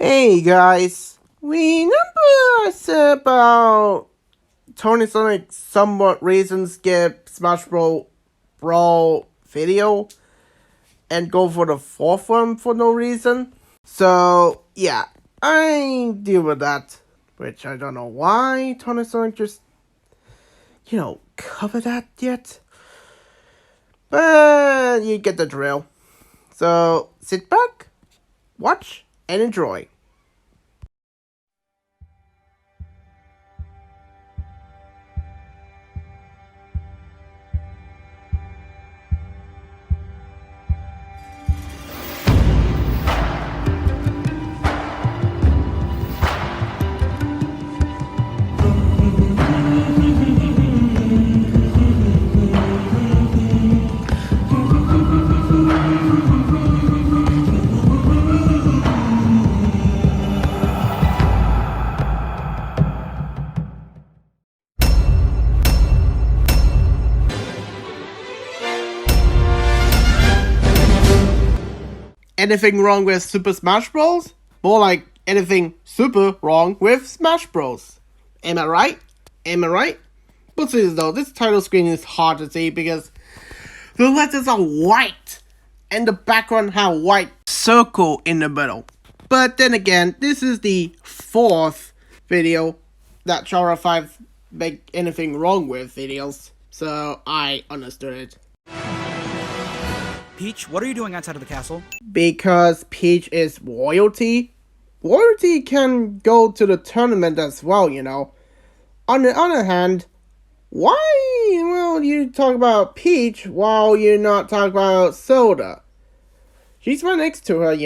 Hey guys, remember I said about Tony Sonic somewhat reason skip Smash Brawl video and go for the fourth one for no reason? So yeah, I deal with that, which I don't know why Tony Sonic just, cover that yet. But you get the drill. So sit back, watch, and enjoy. Anything wrong with Super Smash Bros? More like anything super wrong with Smash Bros. Am I right? But seriously though, this title screen is hard to see because the letters are white and the background has a white circle in the middle. But then again, this is the fourth video that Charriii5 make anything wrong with videos, so I understood it. Peach, what are you doing outside of the castle? Because Peach is royalty. Royalty can go to the tournament as well, On the other hand, why will you talk about Peach while you're not talking about Soda? She's right next to her, We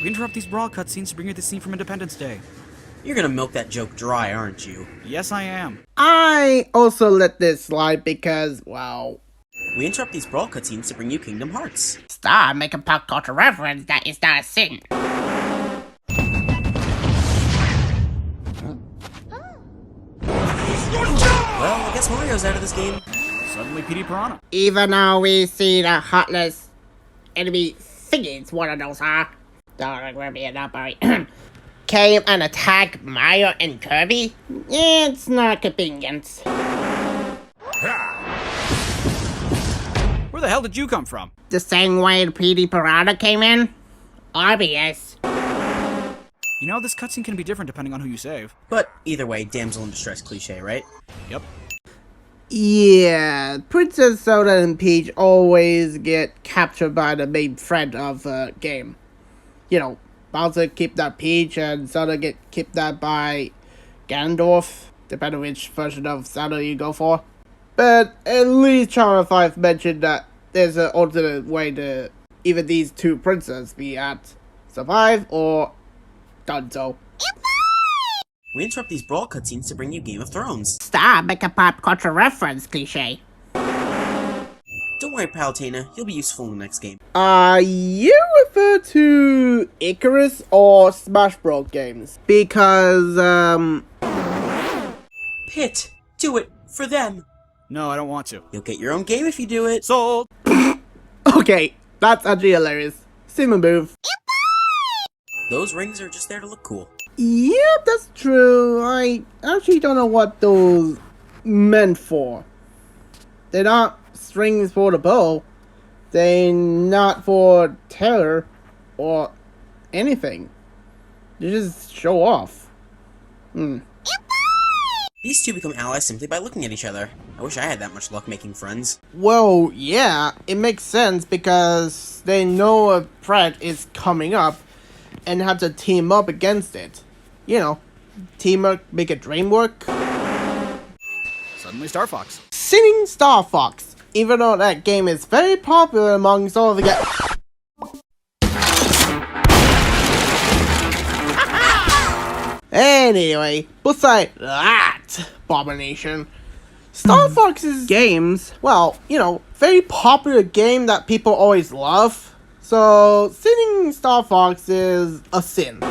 interrupt these Brawl cutscenes to bring you the scene from Independence Day. You're gonna milk that joke dry, aren't you? Yes, I am. I also let this slide because, well... We interrupt these Brawl cutscenes to bring you Kingdom Hearts. Stop making pop culture reference, that is not a sin. Well, I guess Mario's out of this game. Suddenly PD Piranha. Even though we see the heartless enemy thingies, one of those are. Don't worry about it. Came and attacked Mario and Kirby? It's not convenient. Where the hell did you come from? The same way the PD Piranha came in? RBS. You know, this cutscene can be different depending on who you save. But either way, damsel in distress cliche, right? Yep. Yeah, Princess Soda and Peach always get captured by the main threat of the game. Bowser kidnapped Peach and Soda get kidnapped by Ganondorf, depending on which version of Zelda you go for. But at least Charriii5 mentioned that there's an alternate way to either these two princesses be at survive or done so. We interrupt these Brawl cutscenes to bring you Game of Thrones. Stop making pop culture reference, cliche. Don't worry, Palutena, you'll be useful in the next game. You refer to Icarus or Smash Bros. Games? Because, Pit, do it, for them. No, I don't want to. You'll get your own game if you do it. Sold! Okay, that's actually hilarious. Simmer move. Those rings are just there to look cool. Yep, that's true. I actually don't know what those meant for. They're not strings for the bow. They're not for terror or anything. They just show off. These two become allies simply by looking at each other. I wish I had that much luck making friends. Well, yeah, it makes sense because they know a threat is coming up and have to team up against it. Teamwork make a dream work. Suddenly Star Fox. Singing Star Fox, even though that game is very popular amongst all of the Anyway, besides that abomination, Star Fox's games, well, very popular game that people always love. So, singing Star Fox is a sin.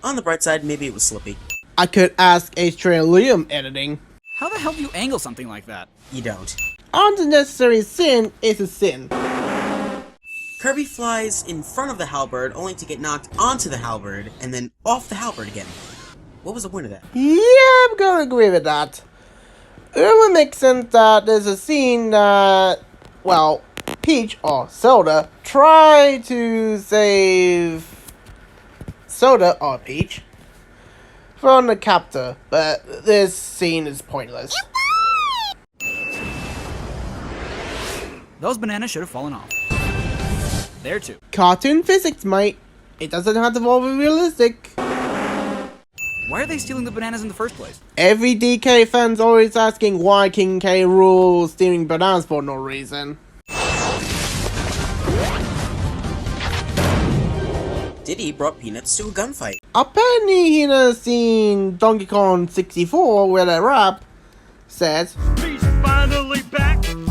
On the bright side, maybe it was slippy. I could ask H3 Liam editing. How the hell do you angle something like that? You don't. Unnecessary sin is a sin. Kirby flies in front of the halberd only to get knocked onto the halberd and then off the halberd again. What was the point of that? Yeah, I'm gonna agree with that. It would make sense that there's a scene that, well, Peach or Soda try to save Soda or Peach from the captor, but this scene is pointless. Those bananas should have fallen off. There too. Cartoon physics, mate. It doesn't have to be realistic. Why are they stealing the bananas in the first place? Every DK fan's always asking why King K rules stealing bananas for no reason. Diddy brought Peanuts to a gunfight. Apparently, in a scene Donkey Kong 64 where they rap, says, He's finally back to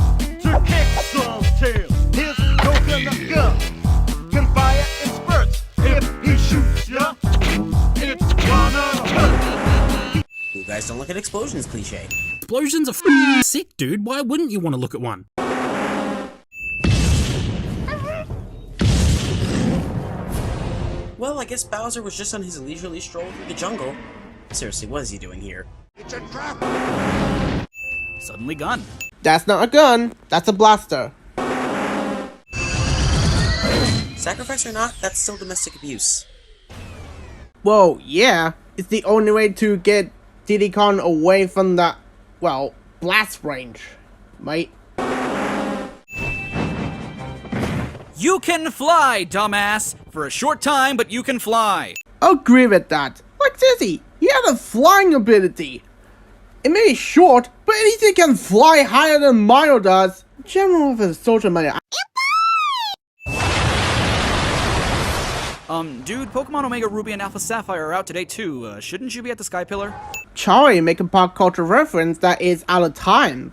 kick some tail. His coconut gun can fire in spurts. If he shoots ya, it's gonna hurt. You guys don't look at explosions cliche. Explosions are f***ing sick, dude. Why wouldn't you want to look at one? Well, I guess Bowser was just on his leisurely stroll through the jungle. Seriously, what is he doing here? It's a trap. Suddenly gun. that's not a gun, that's a blaster. Sacrifice or not, that's still domestic abuse. Well, yeah, it's the only way to get Diddy Kong away from that, well, blast range, mate. You can fly, dumbass! For a short time, but you can fly. Agree with that. Like Dizzy, he had a flying ability. It may be short, but anything can fly higher than Mario does. General of his social media. Dude, Pokemon Omega Ruby and Alpha Sapphire are out today too. Shouldn't you be at the Sky Pillar? Charriii make a pop culture reference that is out of time.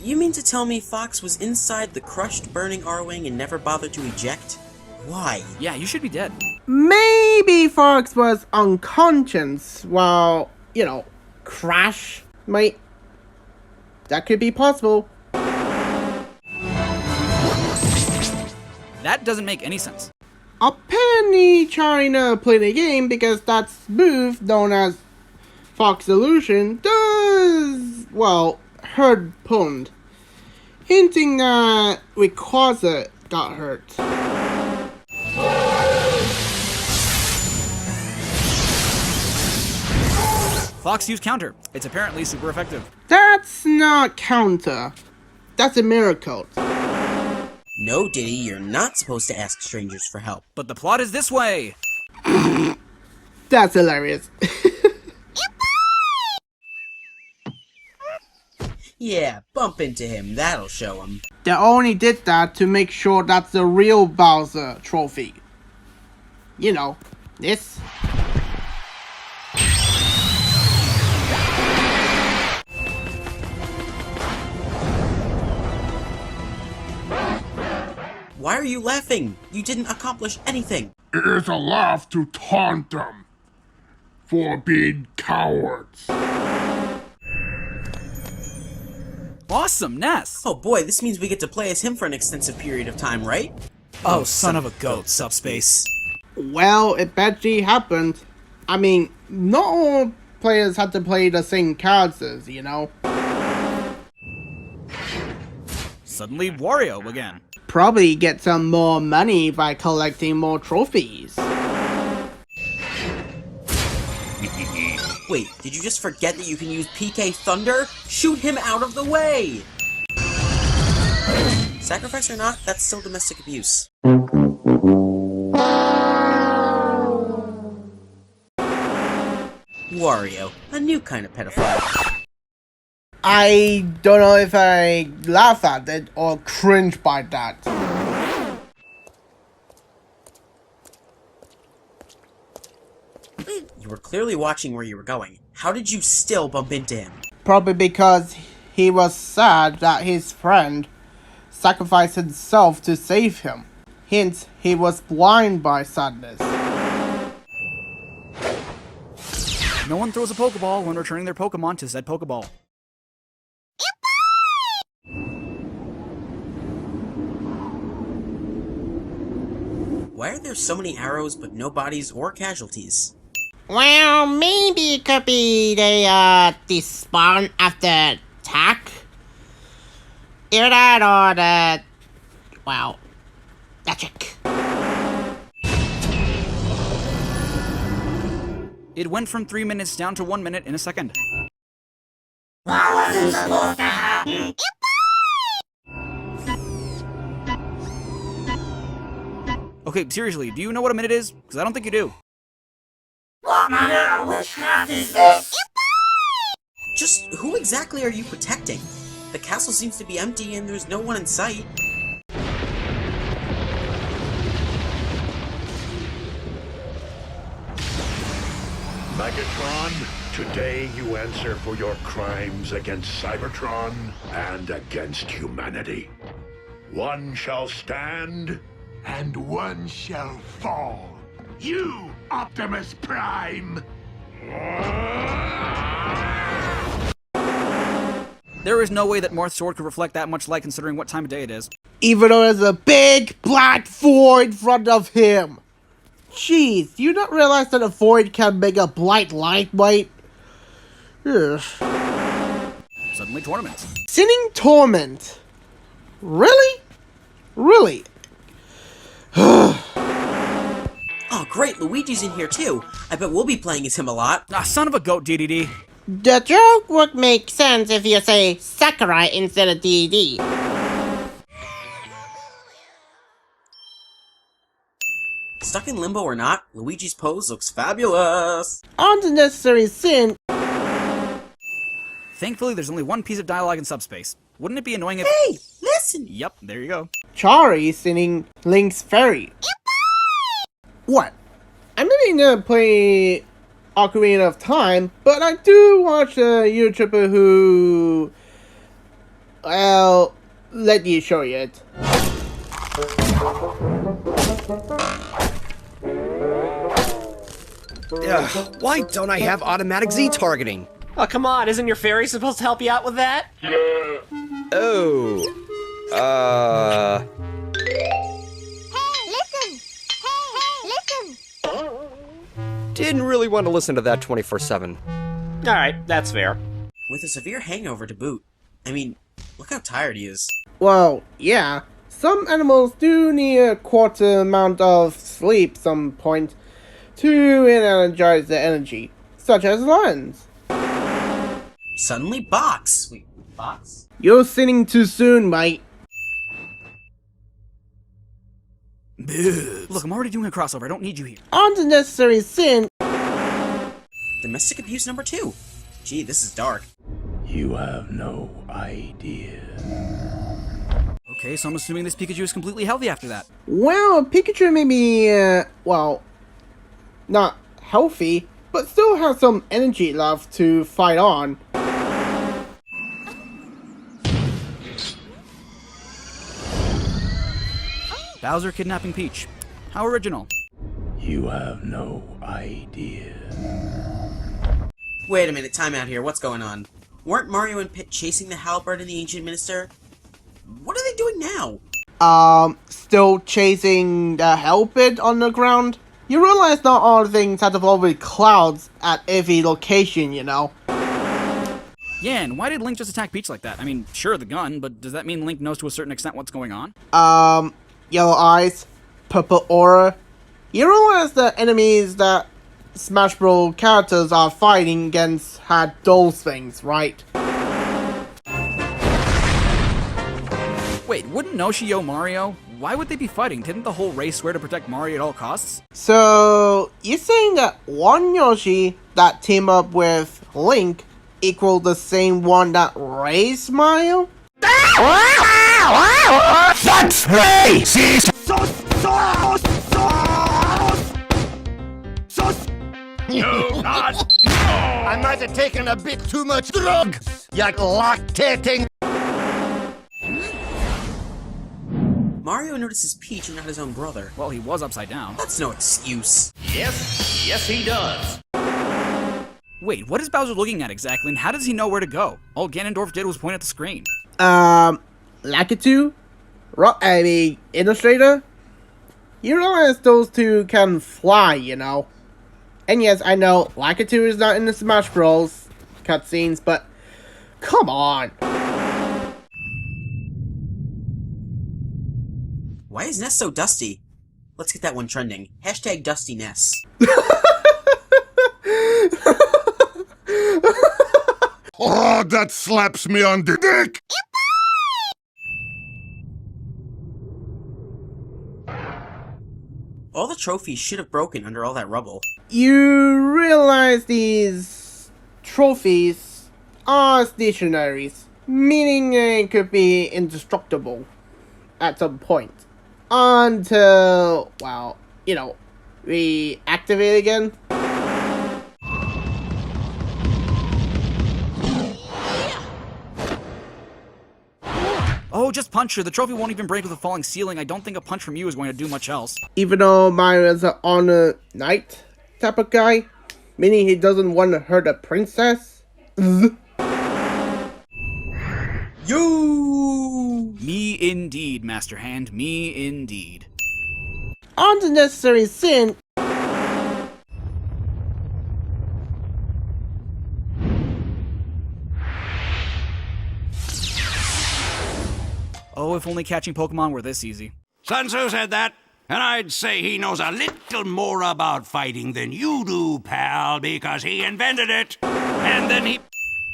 You mean to tell me Fox was inside the crushed, burning R-Wing and never bothered to eject? Why? Yeah, you should be dead. Maybe Fox was unconscious while, crash, mate. That could be possible. That doesn't make any sense. Apparently China played a game because that move known as Fox Illusion does, well, hurt Pond, hinting that Rayquaza got hurt. Fox used counter. It's apparently super effective. That's not counter. That's a miracle. No, Diddy, you're not supposed to ask strangers for help. But the plot is this way. That's hilarious. Yeah, bump into him, that'll show him. They only did that to make sure that's the real Bowser trophy. This. Why are you laughing? You didn't accomplish anything. It is a laugh to taunt them for being cowards. Awesome, Ness! Oh boy, this means we get to play as him for an extensive period of time, right? Oh, son of a goat, Subspace. Well, it actually happened. I mean, not all players had to play the same characters, Suddenly Wario again. Probably get some more money by collecting more trophies. Wait, did you just forget that you can use PK Thunder? Shoot him out of the way! Sacrifice or not, that's still domestic abuse. Wario, a new kind of pedophile. I don't know if I laugh at it or cringe by that. You were clearly watching where you were going. How did you still bump into him? Probably because he was sad that his friend sacrificed himself to save him. Hence, he was blind by sadness. No one throws a Pokeball when returning their Pokemon to said Pokeball. Why are there so many arrows but no bodies or casualties? Well, maybe it could be they, despawn after attack. Either that or the... well, magic. It went from 3 minutes down to 1 minute in a second. Okay, seriously, do you know what a minute is? Because I don't think you do. Just who exactly are you protecting? The castle seems to be empty and there's no one in sight. Megatron, today you answer for your crimes against Cybertron and against humanity. One shall stand, And one shall fall. You, Optimus Prime! There is no way that Marth's sword could reflect that much light considering what time of day it is. Even though there's a big black void in front of him. Jeez, do you not realize that a void can make a bright light white? Ugh. Suddenly tournaments. Sinning Torment. Really? Really? Oh great, Luigi's in here too. I bet we'll be playing as him a lot. Ah, son of a goat, DDD. The joke would make sense if you say Sakurai instead of DD. Stuck in limbo or not, Luigi's pose looks fabulous. Unnecessary sin. Thankfully, there's only one piece of dialogue in subspace. Wouldn't it be annoying if— Hey, listen! Yep, there you go. Charriii singing Link's Fairy. What? I'm not even gonna play Ocarina of Time, but I do watch a YouTuber who... well, let me show you it. Ugh, why don't I have automatic Z targeting? Oh, come on, isn't your fairy supposed to help you out with that? Oh, didn't really want to listen to that 24/7. Alright, that's fair. With a severe hangover to boot. I mean, look how tired he is. Well, yeah. Some animals do need a quarter amount of sleep some point to energize their energy, such as lions. Suddenly, Box. Wait, Box? You're singing too soon, mate. Look, I'm already doing a crossover. I don't need you here. Unnecessary sin. Domestic abuse number 2. Gee, this is dark. you have no idea. Okay, so I'm assuming this Pikachu is completely healthy after that. Well, Pikachu may be, well, not healthy, but still has some energy left to fight on. Bowser kidnapping Peach. How original. You have no idea. Wait a minute, time out here. What's going on? Weren't Mario and Pit chasing the halberd and the Ancient Minister? What are they doing now? Still chasing the halberd on the ground? You realize not all things have to evolve with clouds at every location, you know? Yeah, and why did Link just attack Peach like that? I mean, sure, the gun, but does that mean Link knows to a certain extent what's going on? Yellow eyes, purple aura. You realize the enemies that Smash Bros. Characters are fighting against had those things, right? Wait, wouldn't Noshi owe Mario? Why would they be fighting? Didn't the whole race swear to protect Mario at all costs? So, you're saying that one Yoshi that teamed up with Link equal the same one that raised Mario? That's racist! No, not I might have taken a bit too much drugs. You're lactating. Mario notices Peach and not his own brother. Well, he was upside down. That's no excuse. Yes, he does. Wait, what is Bowser looking at exactly, and how does he know where to go? All Ganondorf did was point at the screen. Lakitu? Illustrator? You realize those two can fly, you know? And yes, I know Lakitu is not in the Smash Bros. Cutscenes, but come on. Why is Ness so dusty? Let's get that one trending. Hashtag Dusty Ness. Oh, that slaps me on the dick! All the trophies should have broken under all that rubble. You realize these trophies are stationaries, meaning they could be indestructible at some point. Until, well, you know, we activate again. Oh, just punch her. The trophy won't even break with a falling ceiling. I don't think a punch from you is going to do much else. Even though Mario's an honor knight type of guy, meaning he doesn't want to hurt a princess. You! Me indeed, Master Hand. Me indeed. Unnecessary sin. Oh, if only catching Pokemon were this easy. Sun Tzu said that, and I'd say he knows a little more about fighting than you do, pal, because he invented it. And then he...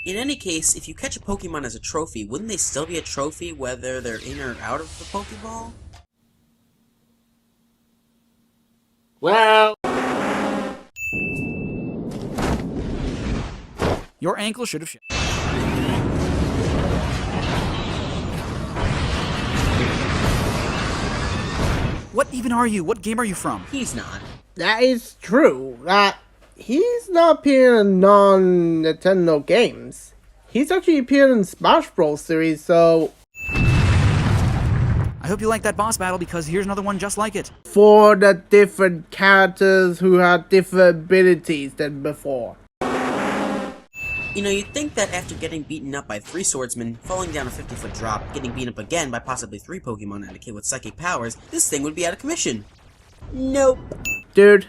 In any case, if you catch a Pokemon as a trophy, wouldn't they still be a trophy whether they're in or out of the Pokeball? Well... Your ankle should have shit. What even are you? What game are you from? He's not. That is true. That he's not appearing in non-Nintendo games. He's actually appeared in Smash Bros. Series, so... I hope you like that boss battle, because here's another one just like it. For the different characters who have different abilities than before. You know, you'd think that after getting beaten up by 3 swordsmen, falling down a 50-foot drop, getting beaten up again by possibly 3 Pokemon and a kid with psychic powers, this thing would be out of commission. Nope. Dude,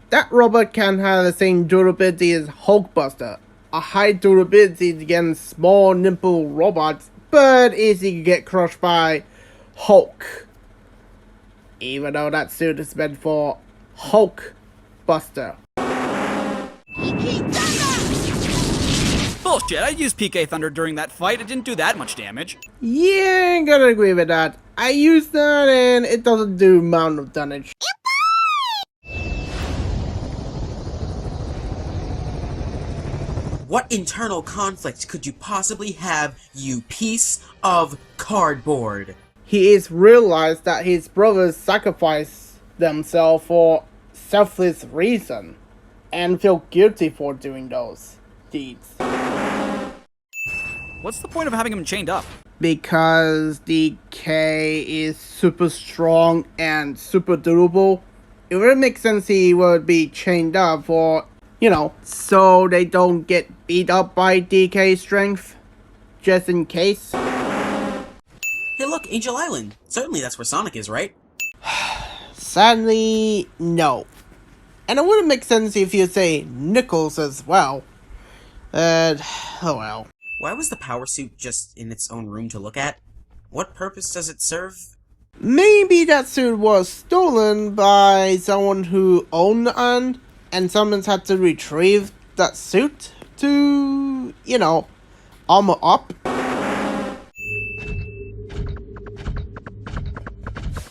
that robot can have the same durability as Hulkbuster. A high durability against small, nimble robots, but easy to get crushed by Hulk. Even though that suit is meant for Hulkbuster. Bullshit, I used PK Thunder during that fight. It didn't do that much damage. Yeah, I gotta agree with that. I used that and it doesn't do amount of damage. What internal conflict could you possibly have, you piece of cardboard? He is realized that his brothers sacrificed themselves for selfless reason and feel guilty for doing those deeds. What's the point of having him chained up? Because DK is super strong and super durable, it would make sense he would be chained up for, you know, so they don't get beat up by DK strength, just in case. Hey look, Angel Island. Certainly that's where Sonic is, right? Sadly, no. And it wouldn't make sense if you say Nickels as well. Oh well. Why was the power suit just in its own room to look at? What purpose does it serve? Maybe that suit was stolen by someone who owned one, and someone's had to retrieve that suit to, you know, armor up.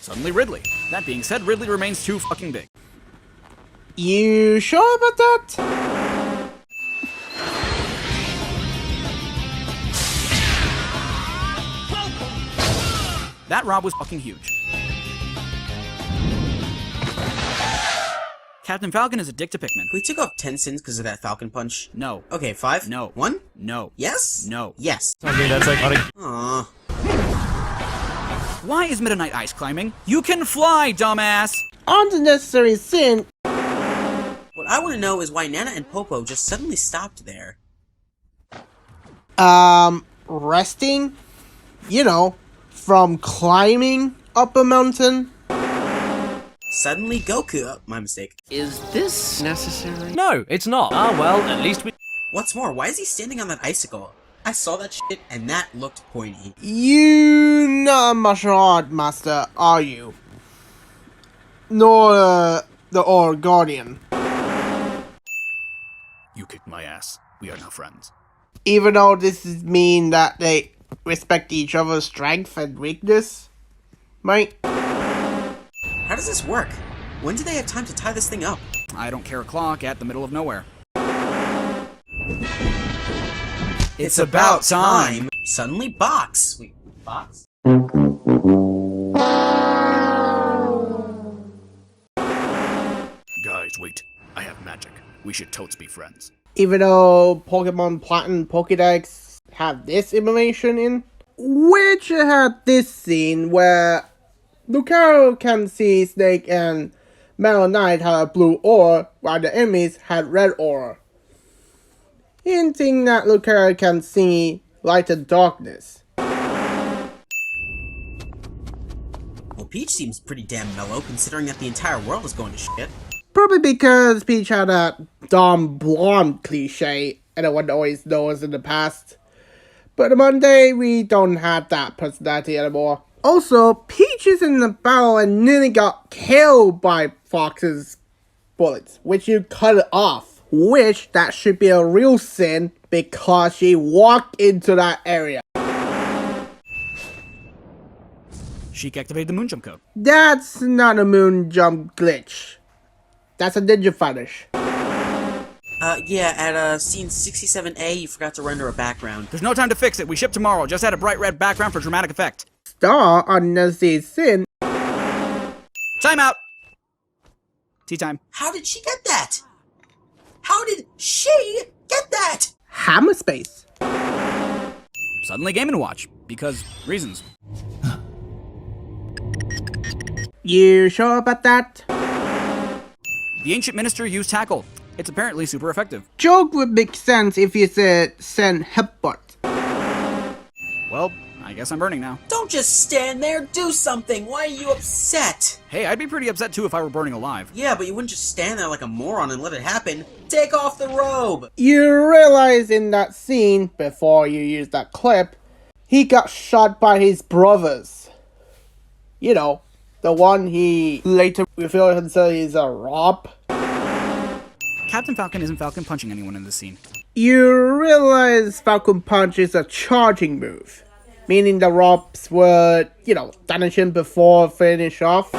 Suddenly Ridley. That being said, Ridley remains too fucking big. You sure about that? That Rob was fucking huge. Captain Falcon is a dick to Pikmin. We took off 10 sins because of that Falcon punch. No. Okay, 5? No. 1? No. Yes? No. Yes. I mean, that's like... Aww. Why is Meta Knight ice climbing? You can fly, dumbass! Unnecessary sin. What I want to know is why Nana and Popo just suddenly stopped there. Resting? You know, from climbing up a mountain? Suddenly Goku... Oh, my mistake. Is this necessary? No, it's not. Ah, well, at least we... What's more, why is he standing on that icicle? I saw that shit and that looked pointy. You not a martial art master, are you? Nor, the Or Guardian. You kicked my ass. We are now friends. Even though this is mean that they respect each other's strength and weakness, right? How does this work? When do they have time to tie this thing up? I don't care a clock at the middle of nowhere. It's about time! Suddenly box! Wait, box? Guys, wait. I have magic. We should totes be friends. Even though Pokemon Platinum Pokédex have this information in, which had this scene where Lucario can see Snake and Metal Knight have a blue aura, while the enemies had red aura, hinting that Lucario can see light and darkness. Well, Peach seems pretty damn mellow, considering that the entire world is going to shit. Probably because Peach had that dumb blonde cliche everyone always knows in the past. But on Monday, we don't have that personality anymore. Also, Peach is in the battle and nearly got killed by Fox's bullets, which you cut it off. Which, that should be a real sin because she walked into that area. Sheik activated the moon jump code. That's not a moon jump glitch. That's a ninja fetish. Yeah, at, scene 67A, you forgot to render a background. There's no time to fix it. We ship tomorrow. Just add a bright red background for dramatic effect. Star unnecessary sin. Time out! Tea time. How did she get that? How did she get that? Hammer space. Suddenly Game & Watch. Because reasons. You sure about that? The Ancient Minister used Tackle. It's apparently super effective. Joke would make sense if you said send halberd. Well, I guess I'm burning now. Don't just stand there, do something! Why are you upset? Hey, I'd be pretty upset too if I were burning alive. Yeah, but you wouldn't just stand there like a moron and let it happen. Take off the robe! You realize in that scene, before you use that clip, he got shot by his brothers. You know, the one he later revealed himself is a Rob. Captain Falcon isn't Falcon punching anyone in this scene. You realize Falcon Punch is a charging move, meaning the Robs were, you know, damaging before finish off.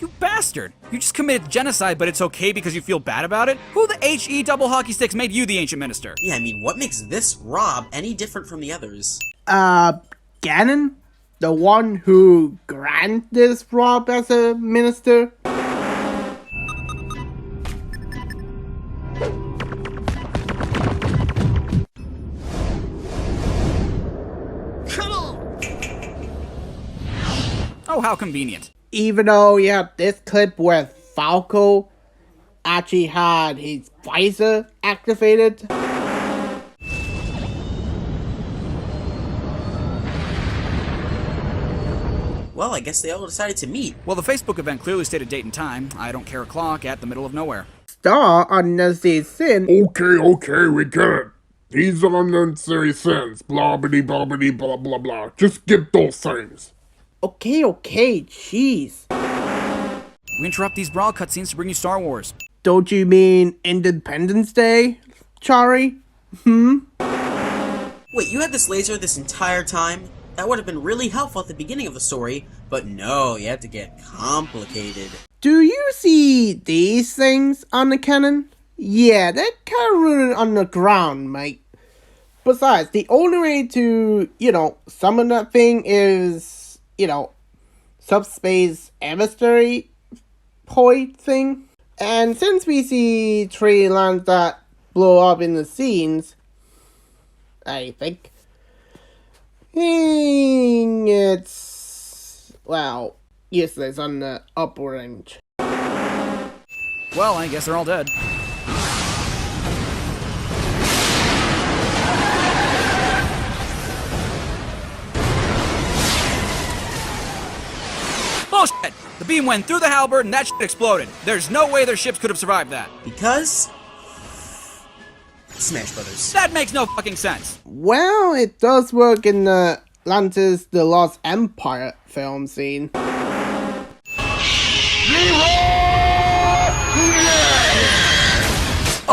You bastard! You just committed genocide, but it's okay because you feel bad about it? Who the HE double hockey sticks made you the Ancient Minister? Yeah, I mean, what makes this Rob any different from the others? Ganon? The one who granted this Rob as a minister? Oh, how convenient. Even though you have this clip where Falco actually had his visor activated. Well, I guess they all decided to meet. Well, the Facebook event clearly stated date and time. I don't care a clock at the middle of nowhere. Star unnecessary sin. Okay, we get it. These are unnecessary sins. Blah, blah, blah, blah, blah, blah, blah. Just skip those things. Okay, jeez. We interrupt these BRAWL cutscenes to bring you Star Wars. Don't you mean Independence Day, Charriii? Wait, you had this laser this entire time? That would have been really helpful at the beginning of the story, but no, you had to get complicated. Do you see these things on the cannon? Yeah, they're kind of rooted on the ground, mate. Besides, the only way to, you know, summon that thing is, you know, subspace emissary point thing. And since we see tree lands that blow up in the scenes, I think, It's, well, useless on the upper range. Well, I guess they're all dead. Bullshit! The beam went through the halberd and that shit exploded. There's no way their ships could have survived that. Because... Smash Brothers. That makes no fucking sense. Well, it does work in the Atlantis The Lost Empire film scene.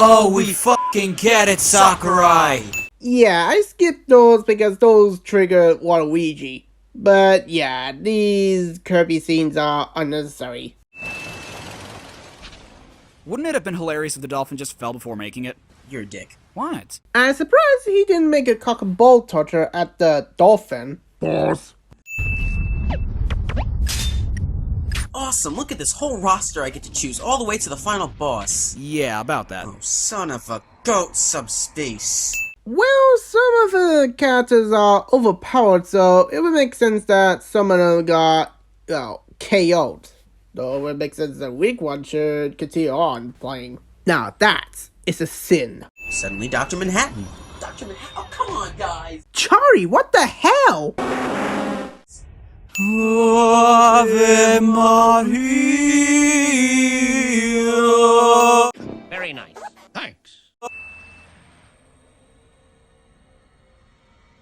Oh, we fucking get it, Sakurai! Yeah, I skipped those because those trigger Waluigi. But yeah, these Kirby scenes are unnecessary. Wouldn't it have been hilarious if the dolphin just fell before making it? You're a dick. What? I'm surprised he didn't make a cock and ball torture at the dolphin. Boss. Awesome, look at this whole roster I get to choose all the way to the final boss. Yeah, about that. Oh, son of a goat subspace. Well, some of the characters are overpowered, so it would make sense that some of them got, well, KO'd. Though it would make sense that the weak one should continue on playing. Now that is a sin. Suddenly, Dr. Manhattan. Dr. Manhattan? Oh, come on, guys! Charriii, what the hell? Ave Maria. Very nice. Thanks.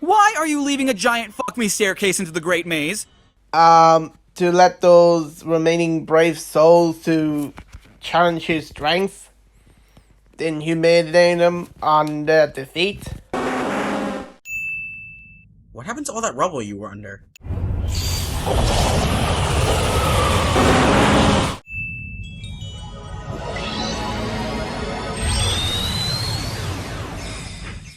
Why are you leaving a giant fuck me staircase into the Great Maze? To let those remaining brave souls to challenge his strength, then humiliate them on their defeat. What happened to all that rubble you were under?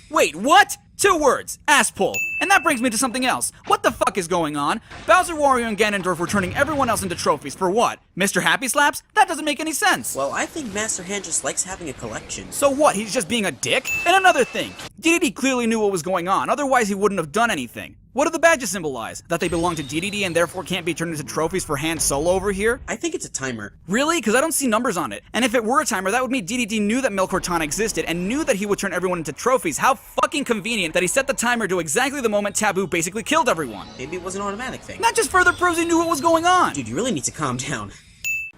Wait, what? 2 words. Ass pull. And that brings me to something else. What the fuck is going on? Bowser, Wario, and Ganondorf were turning everyone else into trophies for what? Mr. Happy Slaps? That doesn't make any sense. Well, I think Master Hand just likes having a collection. So what, he's just being a dick? And another thing, Dedede clearly knew what was going on, otherwise he wouldn't have done anything. What do the badges symbolize? That they belong to Dedede and therefore can't be turned into trophies for Han Solo over here? I think it's a timer. Really? Because I don't see numbers on it. And if it were a timer, that would mean Dedede knew that Mil Cortana existed and knew that he would turn everyone into trophies. How fucking convenient that he set the timer to exactly the moment Taboo basically killed everyone. Maybe it was an automatic thing. That just further proves he knew what was going on. Dude, you really need to calm down.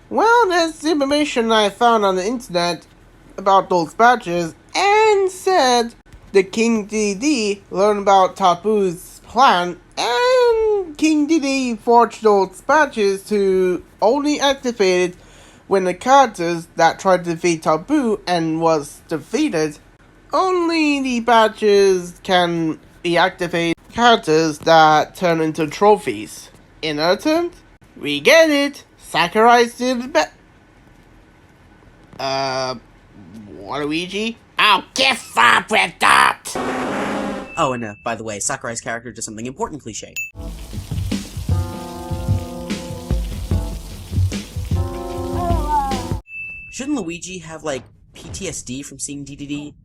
Well, there's information I found on the internet about those badges and said the King Dedede learned about Taboo's plan and King Dedede forged those badges to only activate it when the characters that tried to defeat Taboo and was defeated. Only the badges can be activated characters that turn into trophies. In other terms, we get it. Sakurai did Waluigi? Oh, give up with that! Oh, and by the way, Sakurai's character does something important cliche. Shouldn't Luigi have, like, PTSD from seeing Dedede?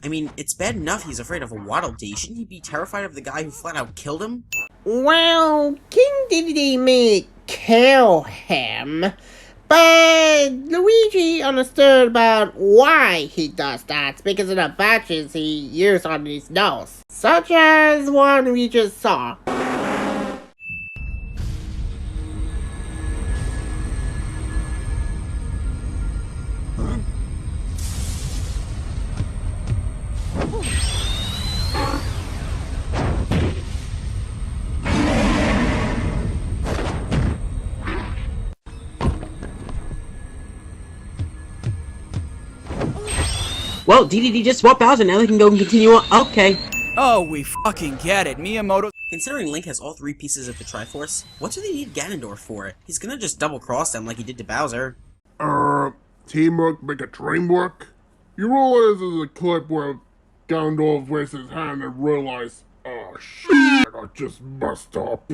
I mean, it's bad enough he's afraid of a Waddle Dee. Shouldn't he be terrified of the guy who flat out killed him? Well, King Dedede may kill him, but Luigi understood about why he does that because of the badges he used on his nose, such as one we just saw. Well, Dedede just swapped out and now they can go and continue on. Okay. Oh, we fucking get it. Miyamoto. Considering Link has all 3 pieces of the Triforce, what do they need Ganondorf for? He's gonna just double-cross them like he did to Bowser. Teamwork make a dream work? You realize there's a clip where Ganondorf raises his hand and realizes, oh shit, I just messed up.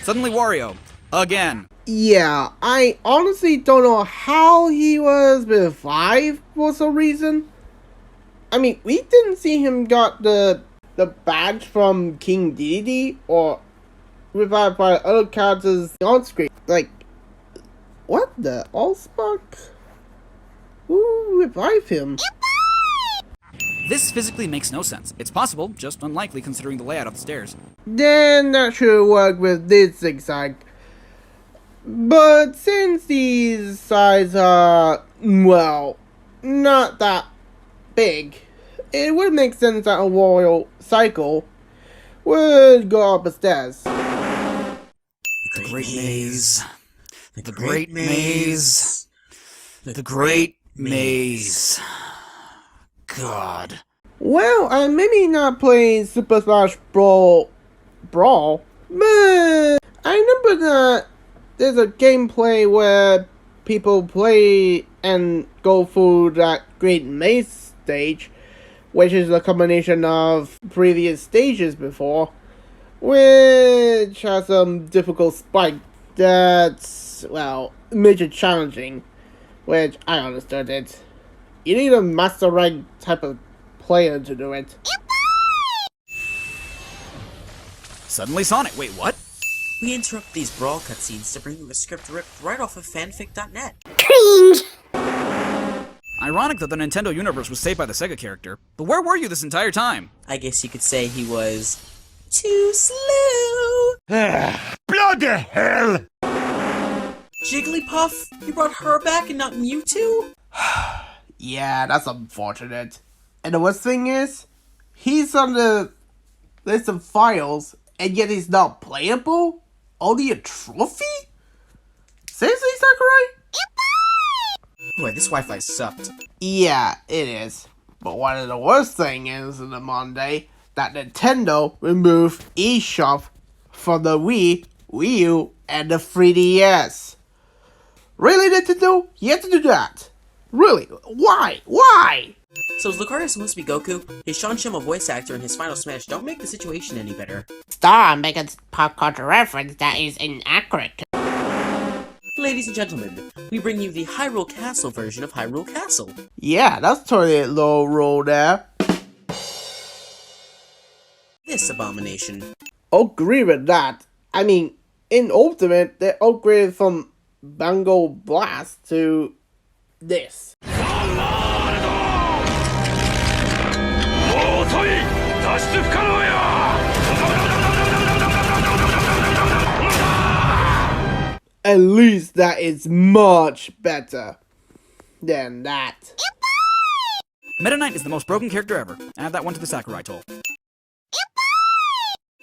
Suddenly Wario. Again. Yeah, I honestly don't know how he was revived for some reason. I mean, we didn't see him got the the badge from King Dedede or revived by other characters on screen. Like, what the allspark? Who revived him? This physically makes no sense. It's possible, just unlikely considering the layout of the stairs. Then that should work with this zigzag. But since these sides are, well, not that big, it would make sense that a royal cycle would go up the stairs. The Great Maze. The Great Maze. The Great Maze. God. Well, I maybe not playing Super Smash Brawl, but I remember that there's a gameplay where people play and go through that Great Maze stage, which is a combination of previous stages before, which has some difficult spike that's, well, major challenging, which I understood it. You need a master rank type of player to do it. Suddenly Sonic. Wait, what? We interrupt these Brawl cutscenes to bring you a script ripped right off of fanfic.net. Cringe! Ironic that the Nintendo universe was saved by the Sega character. But where were you this entire time? I guess you could say he was too slow. Bloody hell! Jigglypuff? You brought her back and not Mewtwo? Yeah, that's unfortunate. And the worst thing is, he's on the list of files, and yet he's not playable? Only a trophy? Seriously, Sakurai? Boy, this Wi-Fi sucked. Yeah, it is. But one of the worst things is in the Monday that Nintendo removed eShop from the Wii, Wii U, and the 3DS. Really, Nintendo? You have to do that? Really? Why? Why? So is Lucario supposed to be Goku? His Sean Shimma voice actor and his Final Smash don't make the situation any better. Stop making pop culture reference that is inaccurate. Ladies and gentlemen, we bring you the Hyrule Castle version of Hyrule Castle. Yeah, that's totally a low roll there. This abomination. Agree with that. I mean, in Ultimate, they upgraded from Bango Blast to this. At least that is much better than that. Meta Knight is the most broken character ever. Add that one to the Sakurai toll.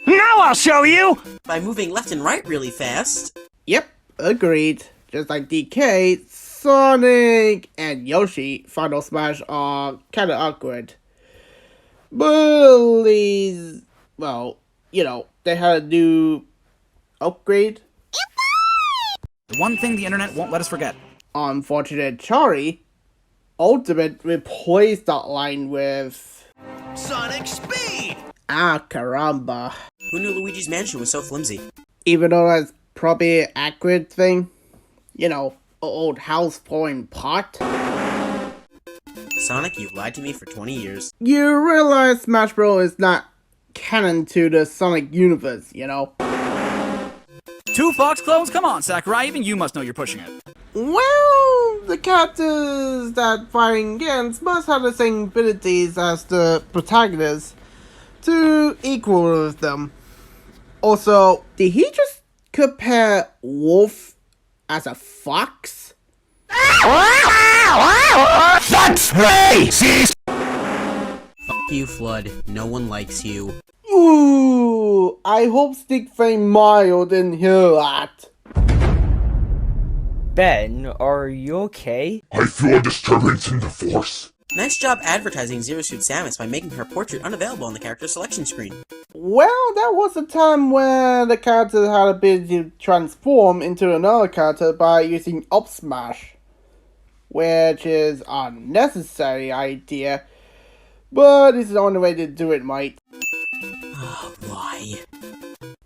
Now I'll show you! By moving left and right really fast. Yep, agreed. Just like DK, Sonic, and Yoshi, Final Smash are kinda awkward. But at least, well, you know, they had a new upgrade. The one thing the internet won't let us forget. Unfortunate Charriii, Ultimate replaced that line with Sonic Speed! Ah caramba. Who knew Luigi's Mansion was so flimsy? Even though that's probably an accurate thing. You know, an old house falling apart. Sonic, you've lied to me for 20 years. You realize Smash Bros. Is not canon to the Sonic universe, you know? 2 Fox clones? Come on, Sakurai, even you must know you're pushing it. Well, the characters that fighting against must have the same abilities as the protagonist to equal with them. Also, did he just compare Wolf as a fox? That's racist! Fuck you, Flood. No one likes you. Ooh, I hope Stick Frame Mario didn't hear that. Ben, are you okay? I feel a disturbance in the force. Nice job advertising Zero Suit Samus by making her portrait unavailable on the character selection screen. Well, that was a time where the character had the ability to transform into another character by using Up Smash, which is a unnecessary idea, but it's the only way to do it, mate. Why?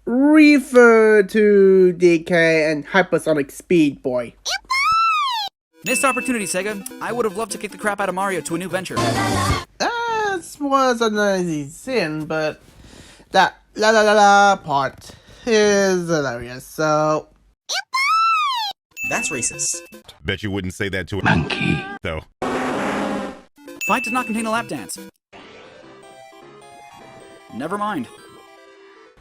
Refer to DK and Hypersonic Speed Boy. Missed opportunity, Sega. I would have loved to kick the crap out of Mario to a new venture. As this was an easy sin, but that la la la la part is hilarious, so... That's racist. Bet you wouldn't say that to a monkey, though. Fight does not contain a lap dance. Never mind.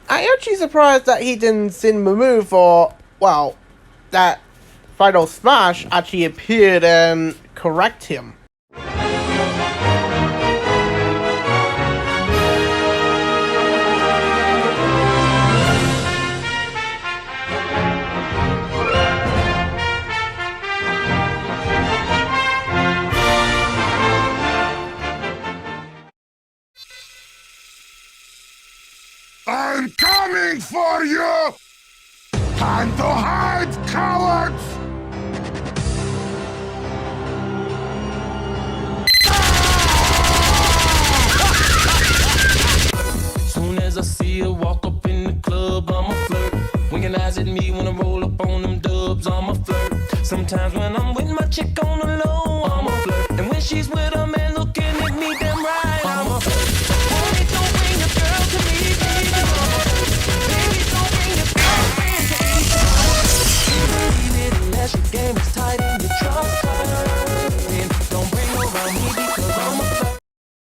I'm actually surprised that he didn't sin Mumu for, well, that Final Smash actually appeared and correct him. I'm coming for you! Time to hide, cowards! Soon as I see her walk up in the club, I'm a flirt. Winking eyes at me when I roll up on them dubs, I'm a flirt. Sometimes when I'm with my chick on the low, I'm a flirt. And when she's with her